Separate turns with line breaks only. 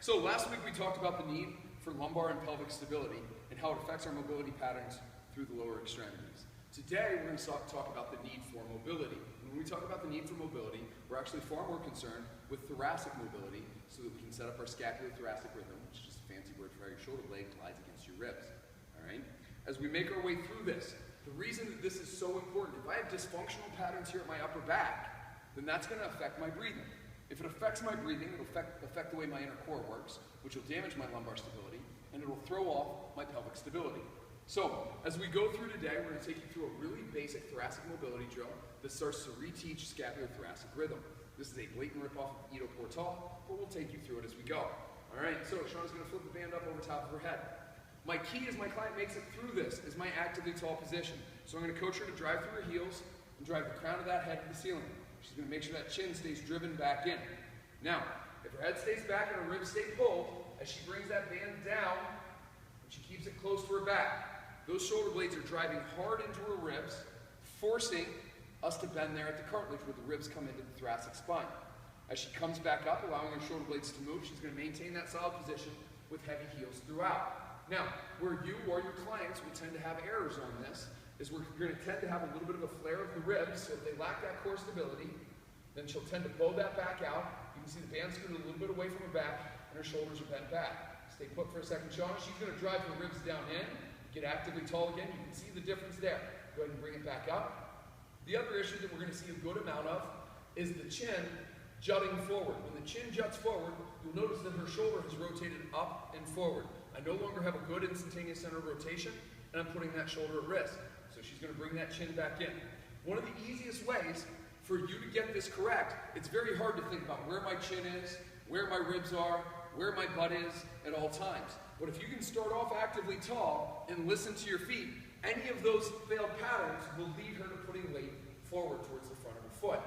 So last week we talked about the need for lumbar and pelvic stability and how it affects our mobility patterns through the lower extremities. Today we're going to talk about the need for mobility. And when we talk about the need for mobility, we're actually far more concerned with thoracic mobility so that we can set up our scapulo-thoracic rhythm, which is just a fancy word for how your shoulder blade glides against your ribs. All right? As we make our way through this, the reason that this is so important, if I have dysfunctional patterns here at my upper back, then that's going to affect my breathing. If it affects my breathing, it'll affect the way my inner core works, which will damage my lumbar stability, and it'll throw off my pelvic stability. So, as we go through today, we're going to take you through a really basic thoracic mobility drill that starts to reteach scapulo-thoracic rhythm. This is a blatant ripoff of Ido Portal, but we'll take you through it as we go. Alright, so Shauna's going to flip the band up over top of her head. My key is my client makes it through this, is my actively tall position. So I'm going to coach her to drive through her heels and drive the crown of that head to the ceiling. She's going to make sure that chin stays driven back in. Now, if her head stays back and her ribs stay pulled, as she brings that band down, and she keeps it close to her back, those shoulder blades are driving hard into her ribs, forcing us to bend there at the cartilage where the ribs come into the thoracic spine. As she comes back up, allowing her shoulder blades to move, she's going to maintain that solid position with heavy heels throughout. Now, where you or your clients will tend to have errors on this is we're going to tend to have a little bit of a flare of the ribs, so if they lack that core stability, then she'll tend to bow that back out. You can see the band scooted a little bit away from her back, and her shoulders are bent back. Stay put for a second, Shauna. She's going to drive her ribs down in, get actively tall again. You can see the difference there. Go ahead and bring it back up. The other issue that we're going to see a good amount of is the chin jutting forward. When the chin juts forward, you'll notice that her shoulder has rotated up and forward. I no longer have a good instantaneous center of rotation, and I'm putting that shoulder at risk. So she's going to bring that chin back in. One of the easiest ways for you to get this correct, it's very hard to think about where my chin is, where my ribs are, where my butt is at all times. But if you can start off actively tall and listen to your feet, any of those failed patterns will lead her to putting weight forward towards the front of her foot.